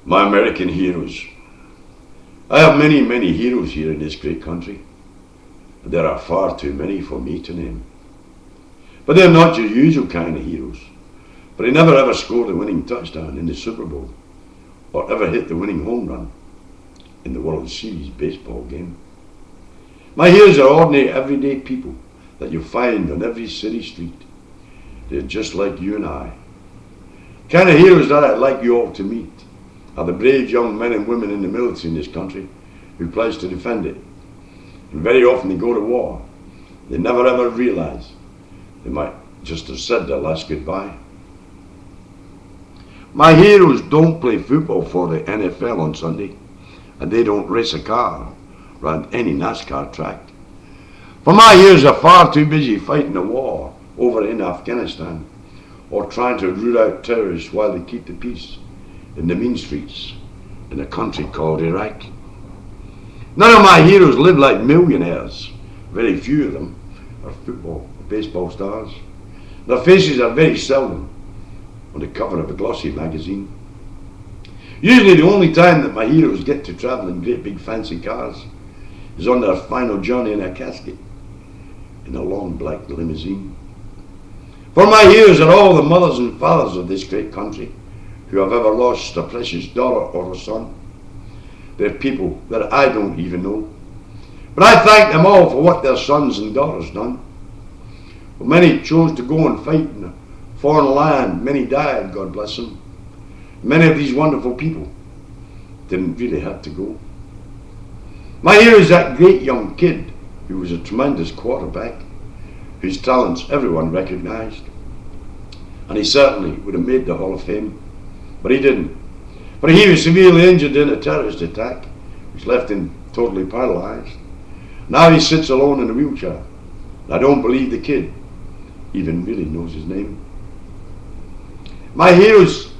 My American heroes. I have many, many heroes here in this great country. And there are far too many for me to name. But they're not your usual kind of heroes. For they never ever scored a winning touchdown in the Super Bowl, or ever hit the winning home run in the World Series baseball game. My heroes are ordinary, everyday people that you find on every city street. They're just like you and I. The kind of heroes that I'd like you all to meet are the brave young men and women in the military in this country who pledge to defend it. And very often they go to war. They never ever realize they might just have said their last goodbye. My heroes don't play football for the NFL on Sunday, and they don't race a car around any NASCAR track. For my heroes are far too busy fighting a war over in Afghanistan, or trying to root out terrorists while they keep the peace in the mean streets in a country called Iraq. None of my heroes live like millionaires. Very few of them are football or baseball stars. Their faces are very seldom on the cover of a glossy magazine. Usually the only time that my heroes get to travel in great big fancy cars is on their final journey in a casket in a long black limousine. For my heroes are all the mothers and fathers of this great country who have ever lost a precious daughter or a son. They're people that I don't even know. But I thank them all for what their sons and daughters done. Well, many chose to go and fight in a foreign land. Many died, God bless them. Many of these wonderful people didn't really have to go. My hero is that great young kid who was a tremendous quarterback, whose talents everyone recognized. And he certainly would have made the Hall of Fame, but he didn't. For he was severely injured in a terrorist attack, which left him totally paralyzed. Now he sits alone in a wheelchair. And I don't believe the kid even really knows his name. My heroes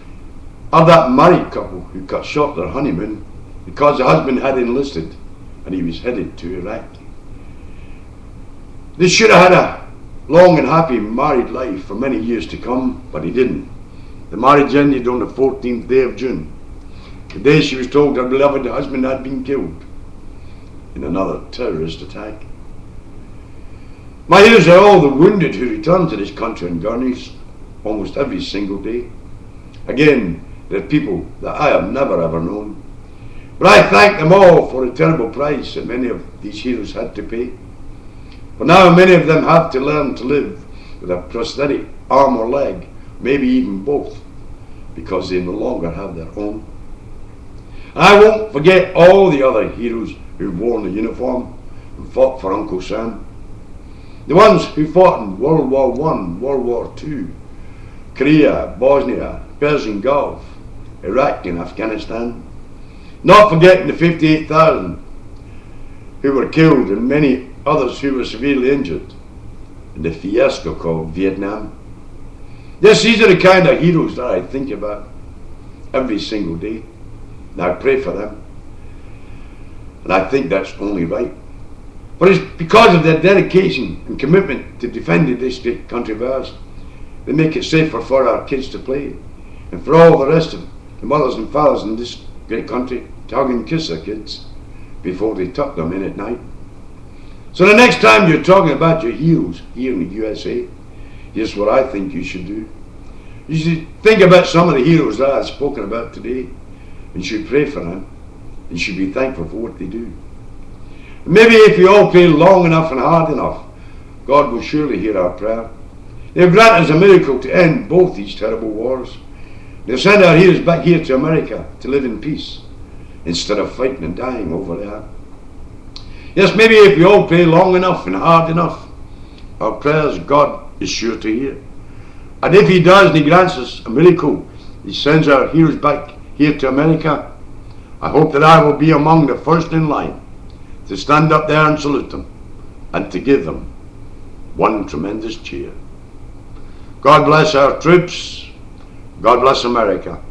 are that married couple who cut short their honeymoon because the husband had enlisted and he was headed to Iraq. They should have had a long and happy married life for many years to come, but he didn't. The marriage ended on the 14th day of June, the day she was told her beloved husband had been killed in another terrorist attack. My heroes are all the wounded who return to this country on gurneys almost every single day. Again, they're people that I have never ever known. But I thank them all for the terrible price that many of these heroes had to pay. For now many of them have to learn to live with a prosthetic arm or leg, maybe even both, because they no longer have their own. And I won't forget all the other heroes who've worn the uniform and fought for Uncle Sam. The ones who fought in World War I, World War II, Korea, Bosnia, Persian Gulf, Iraq and Afghanistan. Not forgetting the 58,000 who were killed and many others who were severely injured in the fiasco called Vietnam. Yes, these are the kind of heroes that I think about every single day. And I pray for them. And I think that's only right. But it's because of their dedication and commitment to defending this great country of ours. They make it safer for our kids to play, and for all the rest of the mothers and fathers in this great country to hug and kiss their kids before they tuck them in at night. So the next time you're talking about your heroes here in the USA, here's what I think you should do. You should think about some of the heroes that I've spoken about today, and should pray for them, and should be thankful for what they do. And maybe if we all pray long enough and hard enough, God will surely hear our prayer. He'll grant us a miracle to end both these terrible wars. They'll send our heroes back here to America to live in peace instead of fighting and dying over there. Yes, maybe if we all pray long enough and hard enough, our prayers God is sure to hear. And if he does and he grants us a miracle, he sends our heroes back here to America, I hope that I will be among the first in line to stand up there and salute them and to give them one tremendous cheer. God bless our troops. God bless America.